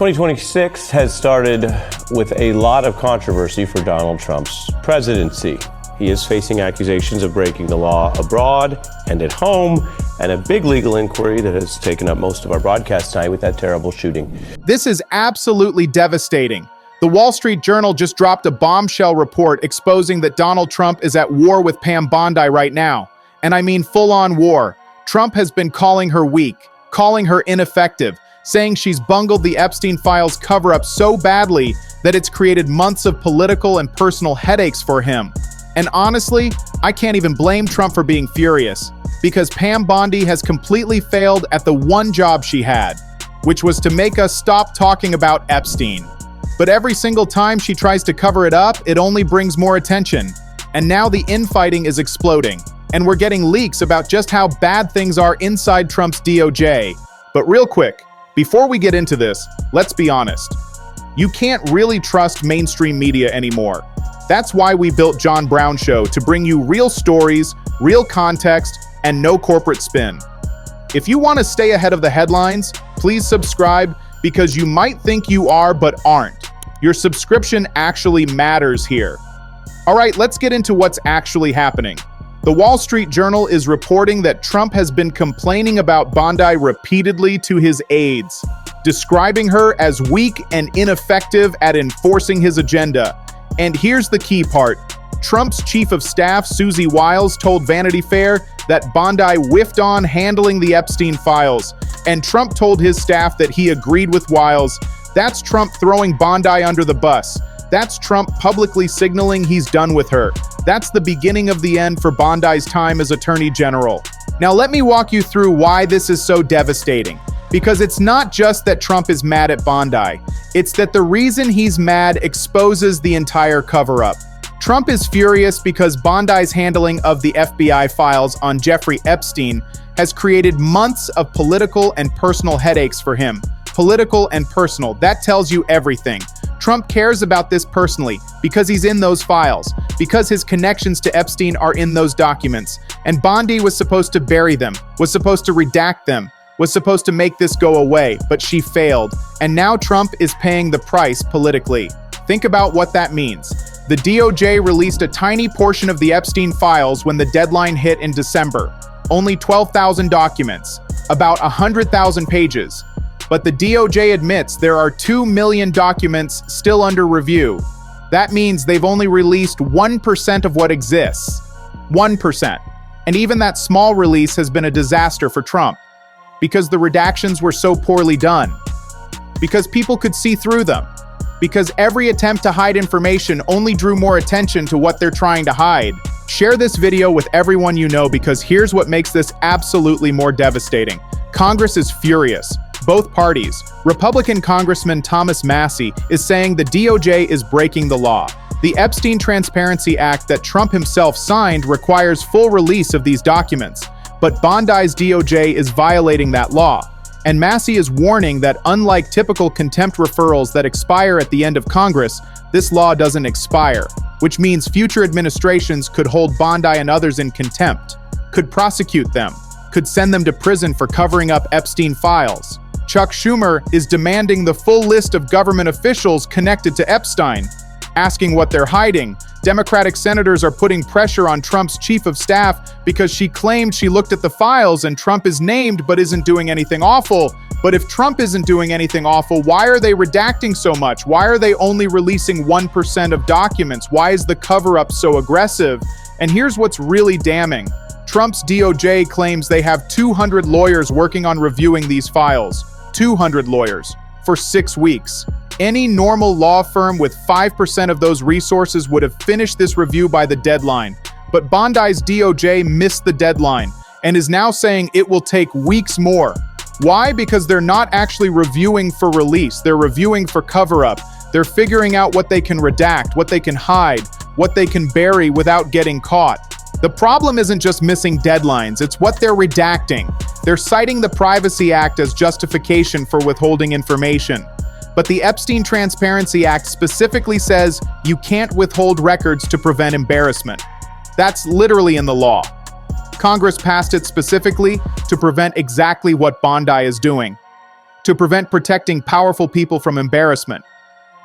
2026 has started with a lot of controversy for Donald Trump's presidency. He is facing accusations of breaking the law abroad and at home, and a big legal inquiry that has taken up most of our broadcast time with that terrible shooting. This is absolutely devastating. The Wall Street Journal just dropped a bombshell report exposing that Donald Trump is at war with Pam Bondi right now. And I mean full-on war. Trump has been calling her weak, calling her ineffective, saying she's bungled the Epstein files cover-up so badly that it's created months of political and personal headaches for him. And honestly, I can't even blame Trump for being furious, because Pam Bondi has completely failed at the one job she had, which was to make us stop talking about Epstein. But every single time she tries to cover it up, it only brings more attention. And now the infighting is exploding, and we're getting leaks about just how bad things are inside Trump's DOJ. But real quick, before we get into this, let's be honest. You can't really trust mainstream media anymore. That's why we built John Brown Show, to bring you real stories, real context, and no corporate spin. If you want to stay ahead of the headlines, please subscribe, because you might think you are but aren't. Your subscription actually matters here. All right, let's get into what's actually happening. The Wall Street Journal is reporting that Trump has been complaining about Bondi repeatedly to his aides, describing her as weak and ineffective at enforcing his agenda. And here's the key part. Trump's chief of staff, Susie Wiles, told Vanity Fair that Bondi whiffed on handling the Epstein files, and Trump told his staff that he agreed with Wiles. That's Trump throwing Bondi under the bus. That's Trump publicly signaling he's done with her. That's the beginning of the end for Bondi's time as Attorney General. Now let me walk you through why this is so devastating. Because it's not just that Trump is mad at Bondi. It's that the reason he's mad exposes the entire cover-up. Trump is furious because Bondi's handling of the FBI files on Jeffrey Epstein has created months of political and personal headaches for him. Political and personal, that tells you everything. Trump cares about this personally because he's in those files, because his connections to Epstein are in those documents. And Bondi was supposed to bury them, was supposed to redact them, was supposed to make this go away, but she failed. And now Trump is paying the price politically. Think about what that means. The DOJ released a tiny portion of the Epstein files when the deadline hit in December. Only 12,000 documents, about 100,000 pages. But the DOJ admits there are 2 million documents still under review. That means they've only released 1% of what exists. 1%. And even that small release has been a disaster for Trump, because the redactions were so poorly done, because people could see through them, because every attempt to hide information only drew more attention to what they're trying to hide. Share this video with everyone you know, because here's what makes this absolutely more devastating. Congress is furious. Both parties. Republican Congressman Thomas Massie is saying the DOJ is breaking the law. The Epstein Transparency Act that Trump himself signed requires full release of these documents, but Bondi's DOJ is violating that law. And Massie is warning that unlike typical contempt referrals that expire at the end of Congress, this law doesn't expire, which means future administrations could hold Bondi and others in contempt, could prosecute them, could send them to prison for covering up Epstein files. Chuck Schumer is demanding the full list of government officials connected to Epstein, asking what they're hiding. Democratic senators are putting pressure on Trump's chief of staff because she claimed she looked at the files and Trump is named but isn't doing anything awful. But if Trump isn't doing anything awful, why are they redacting so much? Why are they only releasing 1% of documents? Why is the cover-up so aggressive? And here's what's really damning. Trump's DOJ claims they have 200 lawyers working on reviewing these files. 200 lawyers for 6 weeks. Any normal law firm with 5% of those resources would have finished this review by the deadline. But Bondi's DOJ missed the deadline and is now saying it will take weeks more. Why? Because they're not actually reviewing for release. They're reviewing for cover-up. They're figuring out what they can redact, what they can hide, what they can bury without getting caught. The problem isn't just missing deadlines, it's what they're redacting. They're citing the Privacy Act as justification for withholding information. But the Epstein Transparency Act specifically says you can't withhold records to prevent embarrassment. That's literally in the law. Congress passed it specifically to prevent exactly what Bondi is doing. to prevent protecting powerful people from embarrassment.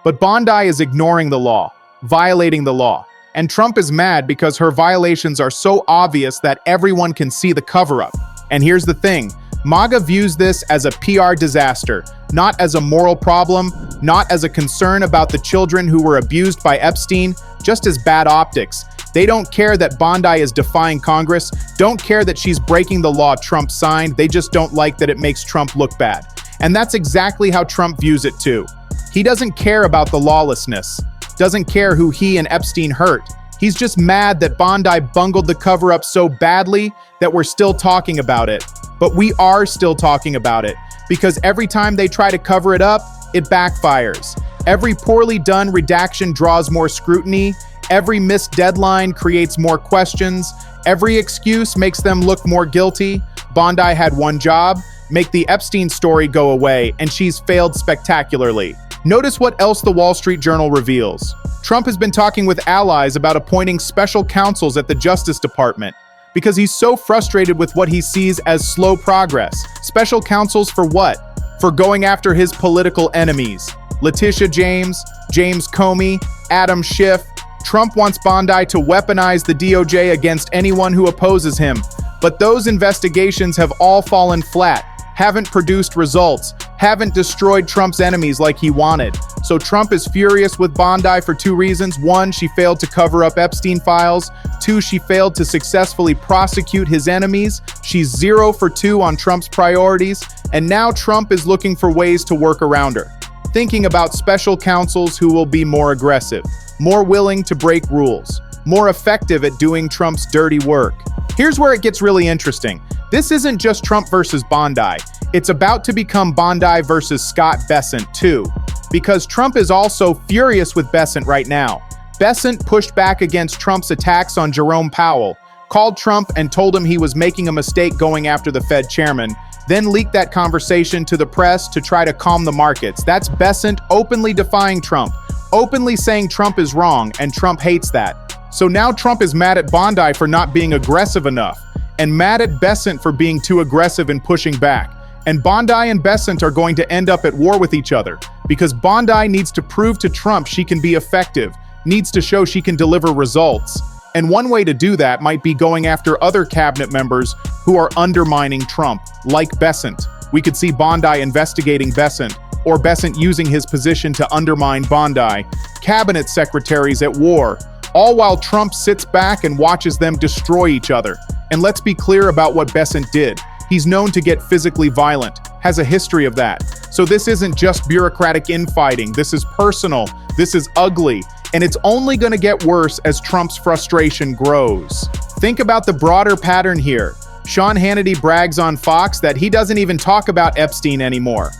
But Bondi is ignoring the law, violating the law. And Trump is mad because her violations are so obvious that everyone can see the cover-up. And here's the thing, MAGA views this as a PR disaster, not as a moral problem, not as a concern about the children who were abused by Epstein, just as bad optics. They don't care that Bondi is defying Congress, don't care that she's breaking the law Trump signed, they just don't like that it makes Trump look bad. And that's exactly how Trump views it too. He doesn't care about the lawlessness, doesn't care who he and Epstein hurt. He's just mad that Bondi bungled the cover-up so badly that we're still talking about it. But we are still talking about it, because every time they try to cover it up, it backfires. Every poorly done redaction draws more scrutiny, every missed deadline creates more questions, every excuse makes them look more guilty. Bondi had one job, make the Epstein story go away, and she's failed spectacularly. Notice what else the Wall Street Journal reveals. Trump has been talking with allies about appointing special counsels at the Justice Department because he's so frustrated with what he sees as slow progress. Special counsels for what? For going after his political enemies. Letitia James, James Comey, Adam Schiff. Trump wants Bondi to weaponize the DOJ against anyone who opposes him. But those investigations have all fallen flat, haven't produced results, haven't destroyed Trump's enemies like he wanted. So Trump is furious with Bondi for two reasons. One, she failed to cover up Epstein files. Two, she failed to successfully prosecute his enemies. She's 0 for 2 on Trump's priorities. And now Trump is looking for ways to work around her, thinking about special counsels who will be more aggressive, more willing to break rules, more effective at doing Trump's dirty work. Here's where it gets really interesting. This isn't just Trump versus Bondi. It's about to become Bondi versus Scott Bessent too, because Trump is also furious with Bessent right now. Bessent pushed back against Trump's attacks on Jerome Powell, called Trump and told him he was making a mistake going after the Fed chairman, then leaked that conversation to the press to try to calm the markets. That's Bessent openly defying Trump, openly saying Trump is wrong, and Trump hates that. So now Trump is mad at Bondi for not being aggressive enough, and mad at Bessent for being too aggressive in pushing back. And Bondi and Bessent are going to end up at war with each other, because Bondi needs to prove to Trump she can be effective, needs to show she can deliver results. And one way to do that might be going after other cabinet members who are undermining Trump, like Bessent. We could see Bondi investigating Bessent, or Bessent using his position to undermine Bondi. Cabinet secretaries at war, all while Trump sits back and watches them destroy each other. And let's be clear about what Bessent did. He's known to get physically violent, has a history of that. So this isn't just bureaucratic infighting, this is personal, this is ugly, and it's only gonna get worse as Trump's frustration grows. Think about the broader pattern here. Sean Hannity brags on Fox that he doesn't even talk about Epstein anymore.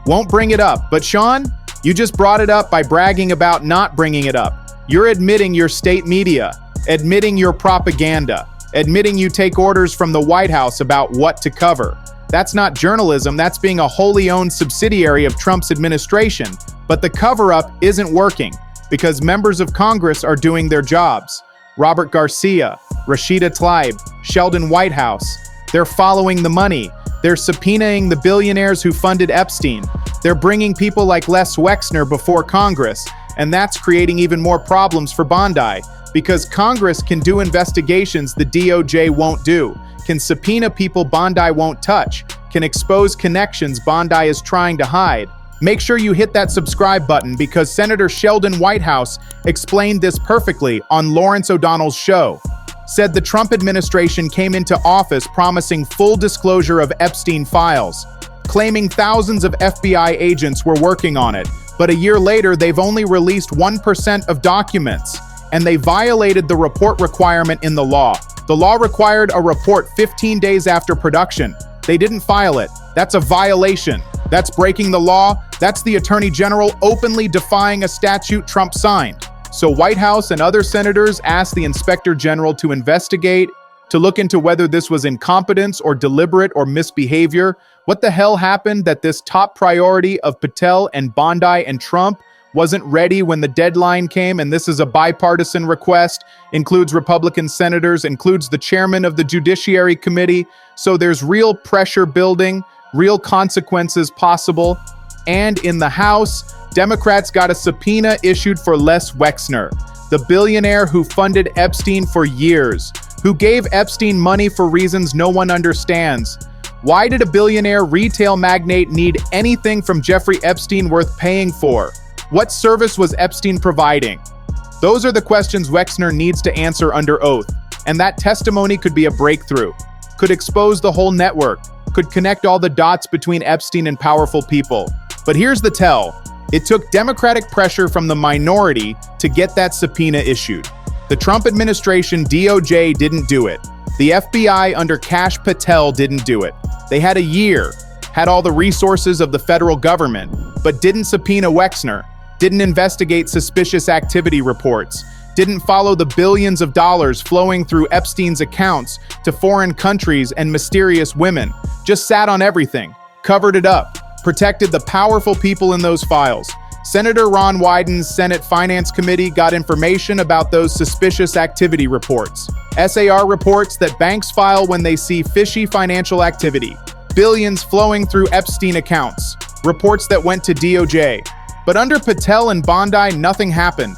Won't bring it up, but Sean, you just brought it up by bragging about not bringing it up. You're admitting your state media, admitting your propaganda, admitting you take orders from the White House about what to cover. That's not journalism, that's being a wholly owned subsidiary of Trump's administration. But the cover-up isn't working because members of Congress are doing their jobs. Robert Garcia, Rashida Tlaib, Sheldon Whitehouse. They're following the money. They're subpoenaing the billionaires who funded Epstein. They're bringing people like Les Wexner before Congress. And that's creating even more problems for Bondi, because Congress can do investigations the DOJ won't do, can subpoena people Bondi won't touch, can expose connections Bondi is trying to hide. Make sure you hit that subscribe button because Senator Sheldon Whitehouse explained this perfectly on Lawrence O'Donnell's show. Said the Trump administration came into office promising full disclosure of Epstein files, claiming thousands of FBI agents were working on it. But a year later, they've only released 1% of documents, and they violated the report requirement in the law. The law required a report 15 days after production. They didn't file it. That's a violation. That's breaking the law. That's the Attorney General openly defying a statute Trump signed. So White House and other senators asked the Inspector General to investigate, to look into whether this was incompetence or deliberate or misbehavior. What the hell happened that this top priority of Patel and Bondi and Trump wasn't ready when the deadline came? And this is a bipartisan request, includes Republican senators, includes the chairman of the Judiciary Committee. So there's real pressure building, real consequences possible. And in the House, Democrats got a subpoena issued for Les Wexner, the billionaire who funded Epstein for years, who gave Epstein money for reasons no one understands. Why did a billionaire retail magnate need anything from Jeffrey Epstein worth paying for? What service was Epstein providing? Those are the questions Wexner needs to answer under oath, and that testimony could be a breakthrough, could expose the whole network, could connect all the dots between Epstein and powerful people. But here's the tell. It took Democratic pressure from the minority to get that subpoena issued. The Trump administration, DOJ, didn't do it. The FBI under Kash Patel didn't do it. They had a year, had all the resources of the federal government, but didn't subpoena Wexner, didn't investigate suspicious activity reports, didn't follow the billions of dollars flowing through Epstein's accounts to foreign countries and mysterious women, just sat on everything, covered it up, protected the powerful people in those files. Senator Ron Wyden's Senate Finance Committee got information about those suspicious activity reports. SAR reports that banks file when they see fishy financial activity. Billions flowing through Epstein accounts. Reports that went to DOJ. But under Patel and Bondi, nothing happened.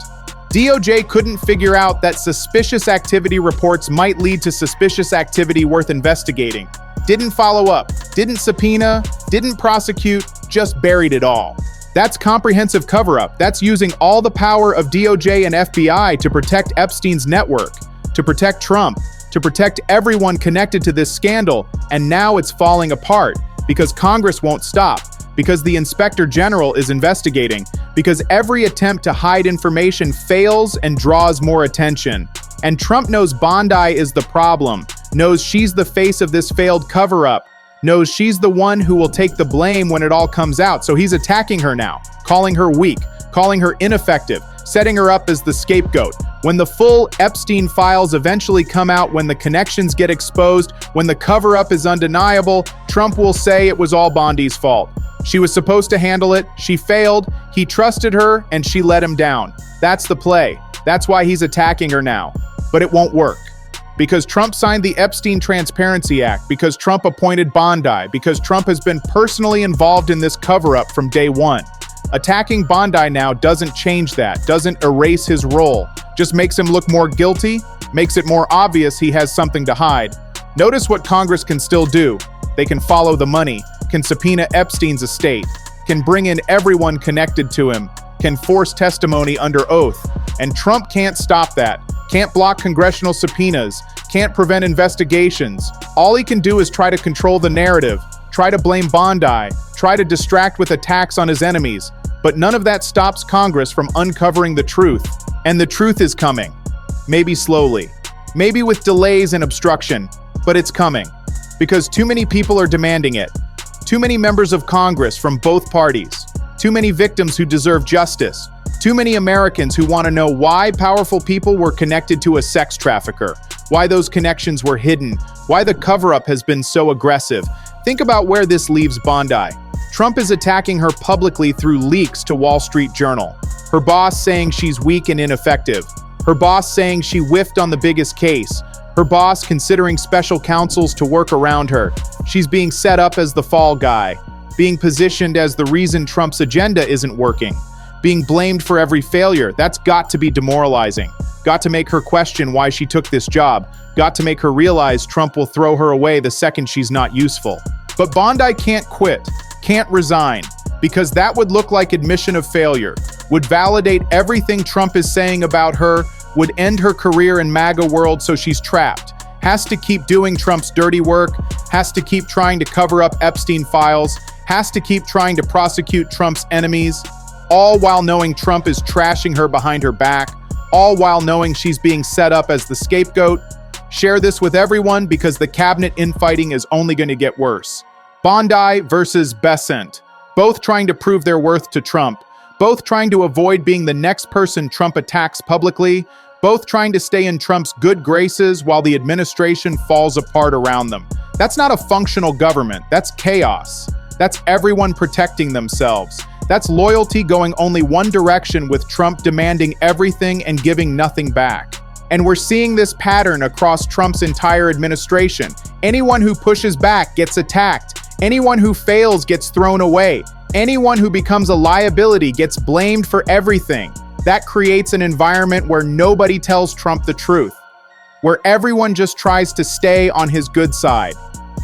DOJ couldn't figure out that suspicious activity reports might lead to suspicious activity worth investigating. Didn't follow up, didn't subpoena, didn't prosecute, just buried it all. That's comprehensive cover-up. That's using all the power of DOJ and FBI to protect Epstein's network, to protect Trump, to protect everyone connected to this scandal, and now it's falling apart because Congress won't stop, because the Inspector General is investigating, because every attempt to hide information fails and draws more attention. And Trump knows Bondi is the problem, knows she's the face of this failed cover-up, knows she's the one who will take the blame when it all comes out, so he's attacking her now, calling her weak, calling her ineffective, setting her up as the scapegoat. When the full Epstein files eventually come out, when the connections get exposed, when the cover-up is undeniable, Trump will say it was all Bondi's fault. She was supposed to handle it, she failed, he trusted her, and she let him down. That's the play. That's why he's attacking her now. But it won't work. Because Trump signed the Epstein Transparency Act, because Trump appointed Bondi, because Trump has been personally involved in this cover-up from day one. Attacking Bondi now doesn't change that, doesn't erase his role, just makes him look more guilty, makes it more obvious he has something to hide. Notice what Congress can still do. They can follow the money, can subpoena Epstein's estate, can bring in everyone connected to him, can force testimony under oath. And Trump can't stop that, can't block congressional subpoenas, can't prevent investigations. All he can do is try to control the narrative, try to blame Bondi, try to distract with attacks on his enemies. But none of that stops Congress from uncovering the truth. And the truth is coming. Maybe slowly, maybe with delays and obstruction, but it's coming. Because too many people are demanding it. Too many members of Congress from both parties. Too many victims who deserve justice. Too many Americans who want to know why powerful people were connected to a sex trafficker, why those connections were hidden, why the cover-up has been so aggressive. Think about where this leaves Bondi. Trump is attacking her publicly through leaks to Wall Street Journal. Her boss saying she's weak and ineffective. Her boss saying she whiffed on the biggest case. Her boss considering special counsels to work around her. She's being set up as the fall guy, being positioned as the reason Trump's agenda isn't working, being blamed for every failure. That's got to be demoralizing. Got to make her question why she took this job. Got to make her realize Trump will throw her away the second she's not useful. But Bondi can't quit, can't resign, because that would look like admission of failure, would validate everything Trump is saying about her, would end her career in MAGA world, so she's trapped. Has to keep doing Trump's dirty work, has to keep trying to cover up Epstein files, has to keep trying to prosecute Trump's enemies, all while knowing Trump is trashing her behind her back, all while knowing she's being set up as the scapegoat. Share this with everyone because the cabinet infighting is only going to get worse. Bondi versus Besant, both trying to prove their worth to Trump, both trying to avoid being the next person Trump attacks publicly, both trying to stay in Trump's good graces while the administration falls apart around them. That's not a functional government, that's chaos. That's everyone protecting themselves. That's loyalty going only one direction with Trump demanding everything and giving nothing back. And we're seeing this pattern across Trump's entire administration. Anyone who pushes back gets attacked. Anyone who fails gets thrown away. Anyone who becomes a liability gets blamed for everything. That creates an environment where nobody tells Trump the truth, where everyone just tries to stay on his good side,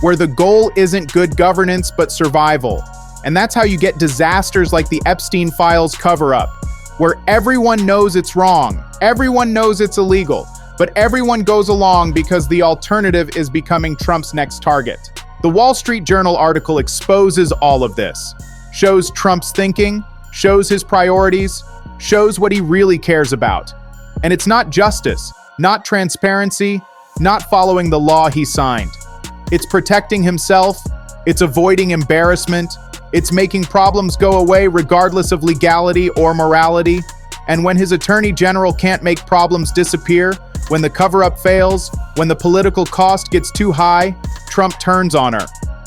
where the goal isn't good governance but survival. And that's how you get disasters like the Epstein files cover-up, where everyone knows it's wrong, everyone knows it's illegal, but everyone goes along because the alternative is becoming Trump's next target. The Wall Street Journal article exposes all of this, shows Trump's thinking, shows his priorities, shows what he really cares about. And it's not justice, not transparency, not following the law he signed. It's protecting himself, it's avoiding embarrassment, it's making problems go away regardless of legality or morality. And when his attorney general can't make problems disappear, when the cover-up fails, when the political cost gets too high, Trump turns on her,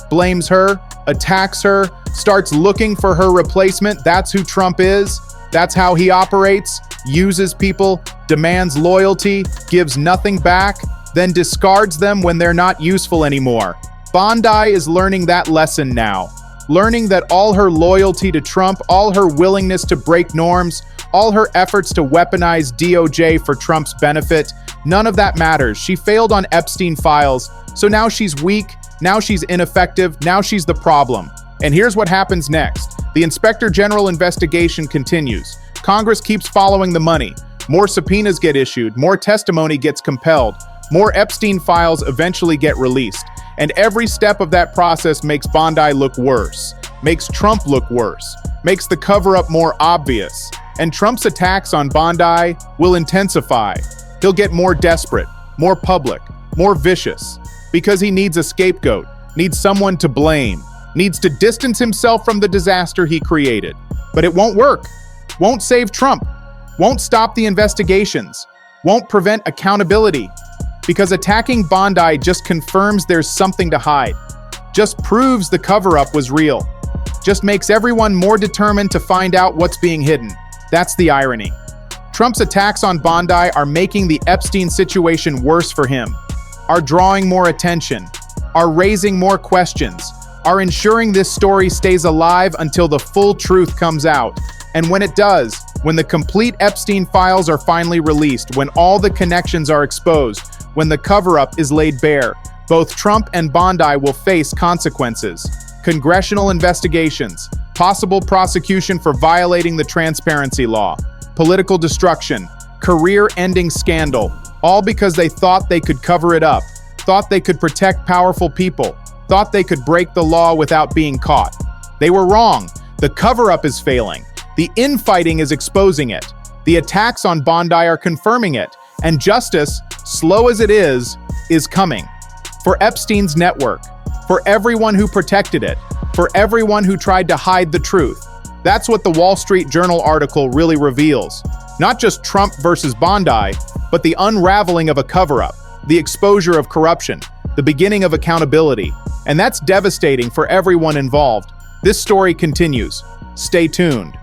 blames her, attacks her, starts looking for her replacement. That's who Trump is. That's how he operates, uses people, demands loyalty, gives nothing back, then discards them when they're not useful anymore. Bondi is learning that lesson now, learning that all her loyalty to Trump, all her willingness to break norms, all her efforts to weaponize DOJ for Trump's benefit, none of that matters. She failed on Epstein files, so now she's weak, now she's ineffective, now she's the problem. And here's what happens next. The Inspector General investigation continues. Congress keeps following the money. More subpoenas get issued, more testimony gets compelled, more Epstein files eventually get released. And every step of that process makes Bondi look worse, makes Trump look worse, makes the cover-up more obvious. And Trump's attacks on Bondi will intensify. He'll get more desperate, more public, more vicious, because he needs a scapegoat, needs someone to blame, needs to distance himself from the disaster he created. But it won't work, won't save Trump, won't stop the investigations, won't prevent accountability, because attacking Bondi just confirms there's something to hide, just proves the cover-up was real, just makes everyone more determined to find out what's being hidden. That's the irony. Trump's attacks on Bondi are making the Epstein situation worse for him, are drawing more attention, are raising more questions, are ensuring this story stays alive until the full truth comes out. And when it does, when the complete Epstein files are finally released, when all the connections are exposed, when the cover-up is laid bare, both Trump and Bondi will face consequences. Congressional investigations, possible prosecution for violating the transparency law, political destruction, career-ending scandal, all because they thought they could cover it up, thought they could protect powerful people, thought they could break the law without being caught. They were wrong. The cover-up is failing. The infighting is exposing it. The attacks on Bondi are confirming it. And justice, slow as it is coming. For Epstein's network, for everyone who protected it, for everyone who tried to hide the truth. That's what the Wall Street Journal article really reveals. Not just Trump versus Bondi, but the unraveling of a cover-up, the exposure of corruption, the beginning of accountability. And that's devastating for everyone involved. This story continues. Stay tuned.